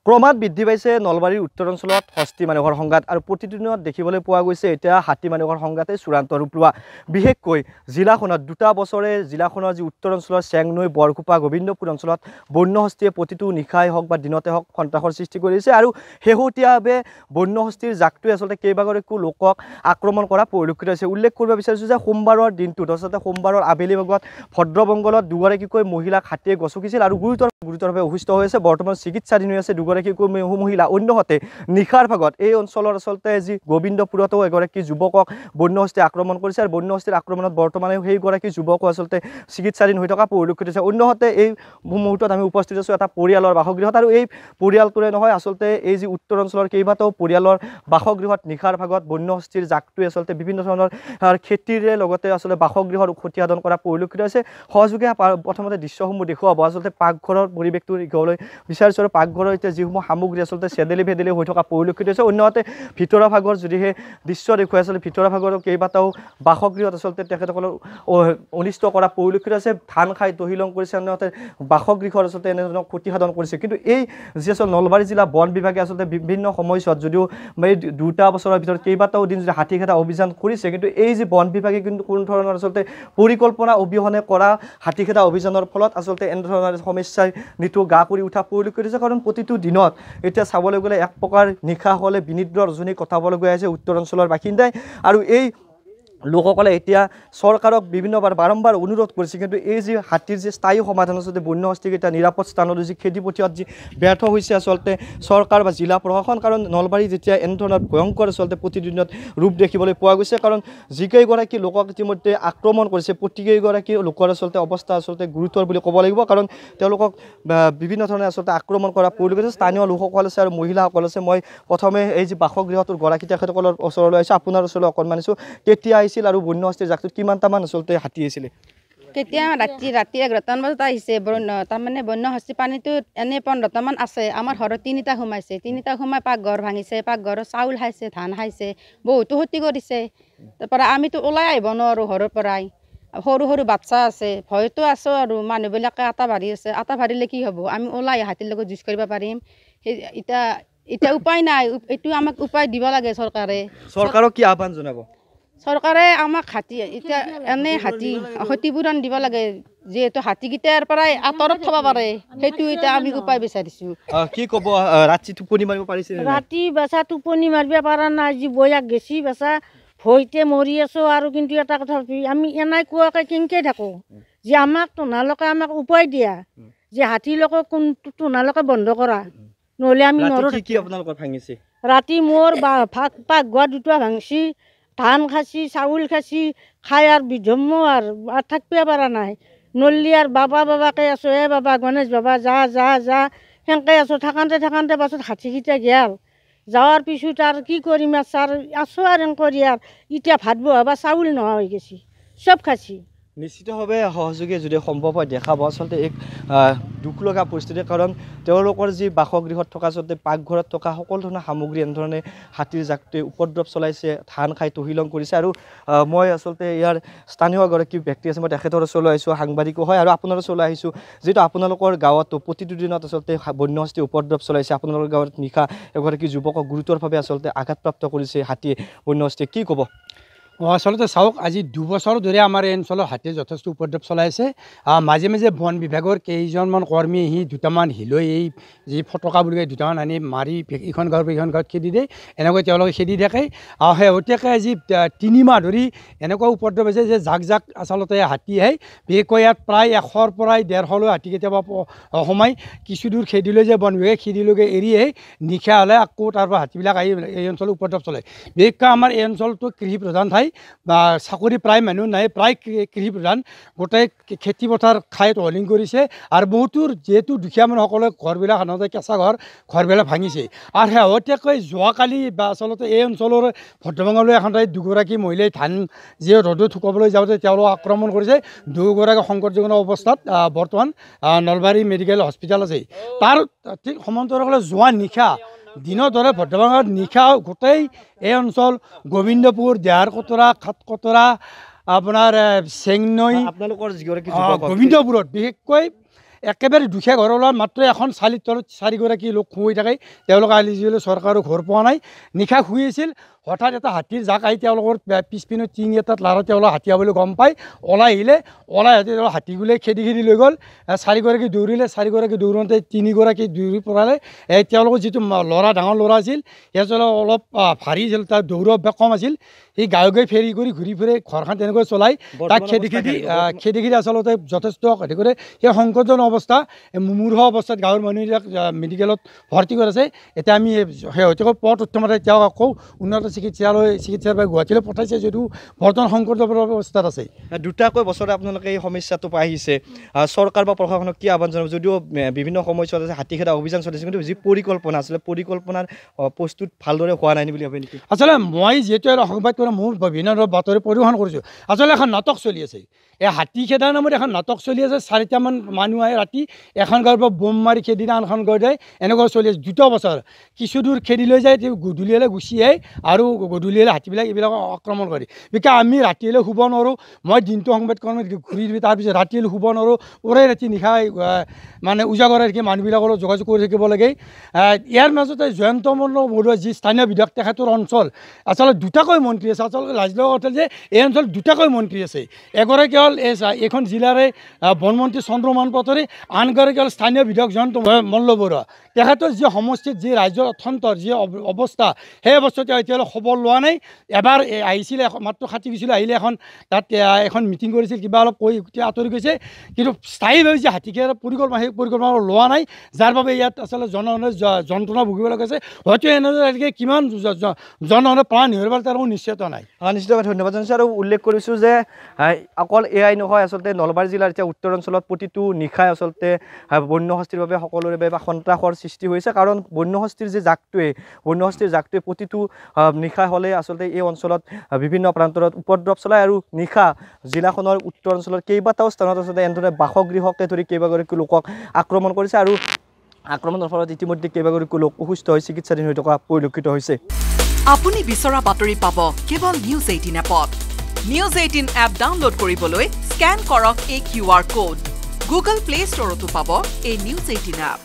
ক্ৰমাৎ বৃদ্ধি পাইছে নলবাৰীৰ উত্তৰ অঞ্চলত হস্তি মানুহৰ সংঘাত আৰু প্ৰতিদিনত দেখিবলৈ পোৱা গৈছে এতিয়া হাতী মানুহৰ সংঘাতে চূড়ান্ত ৰূপ লোৱা বিশেষকৈ জিলাখনত দুটা বছৰে জিলাখনৰ যি উত্তৰ অঞ্চলৰ চেংনৈ বৰকুপা গোবিন্দপুৰ অঞ্চলত বন্য হস্তিয়ে প্ৰতিটো নিশাই হওক বা দিনতে হওক সন্ত্ৰাসৰ সৃষ্টি কৰিছে আৰু শেহতীয়াভাৱে বন্য হস্তিৰ জাকটোৱে আচলতে কেইবাগৰাকীও লোকক আক্ৰমণ কৰা পৰিলক্ষিত হৈছে। উল্লেখ কৰিব বিচাৰিছোঁ যে সোমবাৰৰ দিনটোত আচলতে সোমবাৰৰ আবেলি ভাগত ভদ্ৰবংগলত দুগৰাকীকৈ মহিলাক হাতীয়ে গচকিছিল আৰু গুৰুতৰভাৱে অসুস্থ হৈ আছে। বৰ্তমান চিকিৎসাধীন হৈ আছে দুগৰাকীকৈ মহিলা। অন্যহাতে নিশাৰ ভাগত এই অঞ্চলৰ আচলতে যি গোবিন্দপুৰতো এগৰাকী যুৱকক বন্য হস্তিয়ে আক্ৰমণ কৰিছে আৰু বন্য হস্তিৰ আক্ৰমণত বৰ্তমানে সেইগৰাকী যুৱকো আচলতে চিকিৎসাধীন হৈ থকা পৰিলক্ষিত হৈছে। অন্যহাতে এই মুহূৰ্তত আমি উপস্থিত আছোঁ এটা পৰিয়ালৰ বাসগৃহত আৰু এই পৰিয়ালটোৰে নহয় আচলতে এই যি উত্তৰ অঞ্চলৰ কেইবাটাও পৰিয়ালৰ বাসগৃহত নিশাৰ ভাগত বন্য হস্তিৰ জাকটোৱে আচলতে বিভিন্ন ধৰণৰ খেতিৰে লগতে আচলতে বাসগৃহৰ ক্ষতি সাধন কৰা পৰিলক্ষিত হৈছে। সহযোগে প্ৰথমতে দৃশ্যসমূহ দেখুৱাব আচলতে পাকঘৰৰ পৰিৱেশটো দেখিবলৈ বিচাৰিছোঁ আৰু পাকঘৰৰ এতিয়া যিসমূহ সামগ্ৰী আচলতে চেদেলি ভেদেলি হৈ থকা পৰিলক্ষিত হৈছে। অন্যহাতে ভিতৰৰ ভাগৰ যদিহে দৃশ্য দেখুৱাই আচলতে ভিতৰৰ ভাগৰ কেইবাটাও বাসগৃহত আচলতে তেখেতসকলৰ অনিষ্ট কৰা পৰিলক্ষিত আছে। ধান খাই তহিলং কৰিছে, অন্যহাতে বাসগৃহৰ আচলতে এনেধৰণৰ ক্ষতিসাধন কৰিছে। কিন্তু এই যি আচলতে নলবাৰী জিলা বন বিভাগে আচলতে বিভিন্ন সময়ছোৱাত যদিও এই দুটা বছৰৰ ভিতৰত কেইবাটাও দিন যদি হাতী খেদা অভিযান কৰিছে, কিন্তু এই যি বন বিভাগে কিন্তু কোনো ধৰণৰ আচলতে পৰিকল্পনা অবিহনে কৰা হাতী খেদা অভিযানৰ ফলত আচলতে এনেধৰণৰ সমস্যাই নিতৌ গা কৰি উঠা পৰিলক্ষিত হৈছে। কাৰণ প্ৰতিটো দিনত এতিয়া চাবলৈ গ'লে এক প্ৰকাৰ নিশা হ'লে বিনিদ্ৰ ৰজনী কটাবলগীয়া হৈছে উত্তৰ অঞ্চলৰ বাসিন্দাই আৰু এই লোকসকলে এতিয়া চৰকাৰক বাৰম্বাৰ অনুৰোধ কৰিছে, কিন্তু এই যি হাতীৰ যি স্থায়ী সমাধান আচলতে বন্য হস্তিক এতিয়া নিৰাপদ স্থানলৈ যি খেদি পঠিওৱাত যি ব্যৰ্থ হৈছে আচলতে চৰকাৰ বা জিলা প্ৰশাসন। কাৰণ নলবাৰী যেতিয়া এনেধৰণৰ ভয়ংকৰ আচলতে প্ৰতিদিনত ৰূপ দেখিবলৈ পোৱা গৈছে, কাৰণ যিকেইগৰাকী লোকক ইতিমধ্যে আক্ৰমণ কৰিছে প্ৰতিকেইগৰাকী লোকৰ আচলতে অৱস্থা আচলতে গুৰুতৰ বুলি ক'ব লাগিব। কাৰণ তেওঁলোকক বিভিন্ন ধৰণে আচলতে আক্ৰমণ কৰা পৰিলক্ষিত স্থানীয় লোকসকল আছে আৰু মহিলাসকল আছে। মই প্ৰথমে এই যি বাসগৃহটোৰ গৰাকী তেখেতসকলৰ ওচৰলৈ আহিছোঁ, আপোনাৰ ওচৰলৈ অকণমান আহিছোঁ। কেতিয়া আহিছিল আৰু বন্য হস্তিৰ জাকটোত কিমানটামান আচলতে হাতী আছিলে? কেতিয়া ৰাতি 11টামান বজাত আহিছে। তাৰমানে বন্য হস্তি পানীটোত এনে 15টামান আছে। আমাৰ ঘৰত 3টা সোমাইছে, 3টা সোমাই পাকঘৰ ভাঙিছে, পাকঘৰত চাউল খাইছে, ধান খাইছে, বহুতো ক্ষতি কৰিছে। তাৰপৰা আমিতো ওলাই আহিব নোৱাৰোঁ ঘৰৰ পৰাই, সৰু সৰু বাচ্চা আছে, ভয়তো আছোঁ আৰু মানুহবিলাকে আটা ভাৰি আছে। আটা ভাৰিলে কি হ'ব, আমি ওলাই হাতীৰ লগত যুঁজ কৰিব পাৰিম? সেই এতিয়া উপায় নাই, এইটো আমাক উপায় দিব লাগে চৰকাৰে। চৰকাৰক কি আহ্বান জনাব? চৰকাৰে আমাক এতিয়া এনে ক্ষতিপূৰণ দিব লাগে, যিহেতু হাতীকেইটাৰ পৰাই আঁতৰত থ'ব পাৰে, সেইটো এতিয়া আমি উপায় বিচাৰিছোঁ। কি ক'ব, ৰাতি টোপনি মাৰিব পাৰিছে? ৰাতি বেচা টোপনি মাৰিব পৰা নাই, যি বয়াক গেছি বেচা ভয়তে মৰি আছোঁ। আৰু কিন্তু এটা কথা আমি এনেই কোৱাকৈ কেনেকৈ থাকোঁ যে আমাক উপায় দিয়া, যে হাতীলোকক তোমালোকে বন্ধ কৰা, নহ'লে আমি নৰো। কি আপোনালোকৰ ভাঙিছে? ৰাতি মোৰ পাকঘৰ 2টা ভাঙিছে, ধান খাইছি, চাউল খাইছি, খাই আৰু বিধম্ম আৰু থাকিব পৰা নাই। নল্লি আৰু বাবাকে আছোঁ, বাবা গণেশ বাবা যা যা যা সেনেকৈ আছোঁ। থাকান্তে পাছত হাতীকেইটা গেল। যাৱাৰ পিছত আৰু কি কৰিম আছোঁ আৰু এনেকৈ কৰি আৰু এতিয়া ভাত বহাব চাউল নোহোৱা হৈ গৈছে, চব খাইছি। নিশ্চিতভাৱে সহযোগে যদি সম্ভৱ হয় দেখাব আচলতে এক দুখ লগা পৰিস্থিতি। কাৰণ তেওঁলোকৰ যি বাসগৃহত থকা আচলতে পাকঘৰত থকা সকলো ধৰণৰ সামগ্ৰী এনেধৰণে হাতীৰ জাকটোৱে উপদ্ৰৱ চলাইছে, ধান খাই তহিলং কৰিছে। আৰু মই আচলতে ইয়াৰ স্থানীয় এগৰাকী ব্যক্তি আছে, মই তেখেতৰ ওচৰলৈ আহিছোঁ, সাংবাদিকো হয়, আৰু আপোনাৰ ওচৰলৈ আহিছোঁ। যিহেতু আপোনালোকৰ গাঁৱতো প্ৰতিটো দিনত আচলতে বন্য হস্তিয়ে উপদ্ৰৱ চলাইছে, আপোনালোকৰ গাঁৱত নিশা এগৰাকী যুৱকক গুৰুতৰভাৱে আচলতে আঘাতপ্ৰাপ্ত কৰিছে হাতীয়ে বন্য হস্তিয়ে, কি ক'ব? আচলতে চাওক, আজি 2 বছৰ ধৰি আমাৰ এই অঞ্চলৰ হাতীয়ে যথেষ্ট উপদ্ৰৱ চলাইছে। মাজে মাজে বন বিভাগৰ কেইজনমান কৰ্মী আহি 2টামান হিলৈ এই যি ফটকা বুলি কয় 2টামান আনি মাৰি ইখন গাঁৱৰ এইখন গাঁৱত খেদি দিয়ে, এনেকৈ তেওঁলোকে খেদি থাকে। শেহতীয়াকৈ আজি 3 মাহ ধৰি এনেকুৱা উপদ্ৰৱ হৈছে যে জাক আচলতে হাতী আহে, বিশেষকৈ ইয়াত প্ৰায় 100ৰ পৰা 150লৈ হাতী কেতিয়াবা সোমাই কিছু দূৰ খেদিলৈ যে বন বিভাগে খেদিলৈকে এৰি আহে, নিশা হ'লে আকৌ তাৰপৰা হাতীবিলাক আহি এই অঞ্চলত উপদ্ৰৱ চলায়। বিশেষকৈ আমাৰ এই অঞ্চলটো কৃষি প্ৰধান ঠাই, বা চাকৰি প্ৰায় মানুহ নাই, প্ৰায় কৃষি প্ৰধান, গোটেই খেতি পথাৰ খাই তহলিং কৰিছে। আৰু বহুতোৰ যিহেতু দুখীয়া মানুহসকলে ঘৰবিলাক সাধাৰণতে কেঁচা ঘৰবিলাক ভাঙিছে। আৰু শেহতীয়াকৈ যোৱাকালি বা আচলতে এই অঞ্চলৰ ভদ্ৰবংগলৈ এখন ঠাইত 2গৰাকী মহিলাই ধান যি ৰ'দত শুকাবলৈ যাওঁতে তেওঁলোকক আক্ৰমণ কৰিছে। 2গৰাকী সংকটজনক অৱস্থাত বৰ্তমান নলবাৰী মেডিকেল হস্পিটেল আছে। তাৰ ঠিক সমান্তৰালভাৱে যোৱা নিশা দিনৰ দৰে ভদ্ৰবংগত নিশা গোটেই এই অঞ্চল গোবিন্দপুৰ, দেহাৰকতৰা, খাটকতৰা, আপোনাৰ চেংনৈ, আপোনালোকৰ গোবিন্দপুৰত বিশেষকৈ একেবাৰে দুখীয়া ঘৰৰ মাত্ৰ এখন চালিৰ তলত 4গৰাকী লোক শুই থাকে তেওঁলোকে আজিলৈ চৰকাৰৰ ঘৰ পোৱা নাই নিশা শুই আছিল হঠাৎ এটা হাতীৰ জাক আহি তেওঁলোকৰ পিছপিনৰ টিং এটাত লাৰা তেওঁলোক হাতী বুলি গম পাই ওলাই আহিলে হাতীগুলে খেদি লৈ গ'ল 4গৰাকী দৌৰিলে 4গৰাকী দৌৰোঁতে 3গৰাকী দৌৰি পৰালে তেওঁলোকৰ যিটো ল'ৰা ডাঙৰ ল'ৰা আছিল সেইজন অলপ ভাৰী আছিল তাৰ দৌৰ অভ্যাস কম আছিল সি গাঁৱে ফেৰি কৰি ঘূৰি ফুৰে ঘৰখন তেনেকৈ চলাই তাক খেদি আচলতে যথেষ্ট হেৰি কৰে সেই সংকটজনক অৱস্থা মূৰ্খ অৱস্থাত গাঁৱৰ মানুহবিলাক মেডিকেলত ভৰ্তি কৰিছে এতিয়া আমি শেহতীয়াকৈ পথ উত্তমতে তেওঁক আকৌ উন্নত চিকিৎসাৰ বাবে গুৱাহাটীলৈ পঠাইছে যদিও বৰ্তমান সংকটজনক অৱস্থাত আছে দুটাকৈ বছৰে আপোনালোকে এই সমস্যাটো পাই আহিছে চৰকাৰ বা প্ৰশাসনক কি আহ্বান জনাব যদিও বিভিন্ন সময়ছোৱাত আছে হাতী খেদা অভিযান চলিছে কিন্তু যি পৰিকল্পনা আছিলে পৰিকল্পনাৰ প্ৰস্তুত ভালদৰে হোৱা নাই বুলি ভাবে নেকি আচলতে মই যিহেতু সংবাদ কৰি মোৰ বিভিন্ন বাতৰি পৰিৱেশন কৰিছোঁ আচলতে এখন নাটক চলি আছে এই হাতী খেদাৰ নামত এখন নাটক চলি আছে 4টামান মানুহ আহে ৰাতি এখন গাঁৱৰ পৰা বোম মাৰি খেদি আনখন গাঁৱত যায় এনেকুৱা চলি আছে 2 বছৰ কিছু দূৰ খেদি লৈ যায় গধূলিলৈ গুচি আহে আৰু গধূলিলৈ হাতীবিলাক এইবিলাক আক্ৰমণ কৰে বিশেষ আমি ৰাতিলৈ শুব নোৱাৰোঁ মই দিনটো সংবাদ কৰ্মী ঘূৰি দিবি তাৰপিছত ৰাতিলৈ শুব নোৱাৰোঁ ওৰে ৰাতি নিশা মানে উজাগৰে মানুহবিলাকৰ যোগাযোগ কৰি থাকিব লাগে ইয়াৰ মাজতে জয়ন্ত বৰুৱা যি স্থানীয় বিধায়ক তেখেতৰ অঞ্চল আচলতে 2টাকৈ মন্ত্ৰী আছে আচলতে লাজলগা কথা যে এই অঞ্চলত 2টাকৈ মন্ত্ৰী আছে এগৰাকী হ'ল এইখন জিলাৰে বনমন্ত্ৰী চন্দ্ৰমান পটৰী আনগৰাকী হ'ল স্থানীয় বিধায়ক জয়ন্ত মল্ল বৰুৱা তেখেতৰ যি সমষ্টিত যি ৰাজ্যৰ অৰ্থন্তৰ যি অৱস্থা সেই অৱস্থাটো এতিয়ালৈ খবৰ লোৱা নাই এবাৰ আহিছিলে মাত্ৰ খাটি গৈছিলে আহিলে তাত এখন মিটিং কৰিছিল কিবা অলপ কৈ আঁতৰি গৈছে কিন্তু স্থায়ীভাৱে যি হাতী খেদাৰ পৰিকল্পনা সেই পৰিকল্পনা লোৱা নাই যাৰ বাবে ইয়াত আচলতে জনসাধাৰণে যন্ত্ৰণা ভুগিব লগা হৈছে হয়তো এনেদৰে কিমান জনসাধাৰণৰ প্ৰাণ হেৰুৱাল তাৰ কোনো নিশ্চয়তা নাই নিশ্চিতভাৱে ধন্যবাদ জনাইছোঁ আৰু উল্লেখ কৰিছোঁ যে অকল এয়াই নহয় আচলতে নলবাৰী জিলাৰ এতিয়া উত্তৰ অঞ্চলত প্ৰতিটো নিশাই আচলতে বন্যহস্তীৰ বাবে সকলোৰে বাবে সন্ত্ৰাসৰ সৃষ্টি হৈছে কাৰণ বন্যহস্তীৰ যি জাকটোৱে প্ৰতিটো নিশা হ'লে আচলতে এই অঞ্চলত বিভিন্ন প্ৰান্তৰত উপদ্ৰৱ চলায় আৰু নিশা জিলাখনৰ উত্তৰ অঞ্চলৰ কেইবাটাও স্থানত আচলতে এনেদৰে বাসগৃহকে ধৰি কেইবাগৰাকী লোকক আক্ৰমণ কৰিছে আৰু আক্ৰমণৰ ফলত ইতিমধ্যে কেইবাগৰাকী লোক অসুস্থ হৈ চিকিৎসাধীন হৈ থকা পৰিলক্ষিত হৈছে আপুনি বিচৰা বাতৰি পাব কেৱল নিউজ 18 এপত নিউজ 18 এপ ডাউনলোড কৰিবলৈ স্ক্যান কৰক এই QR কোড গুগল প্লে ষ্টৰতো পাব এই নিউজ 18 এপ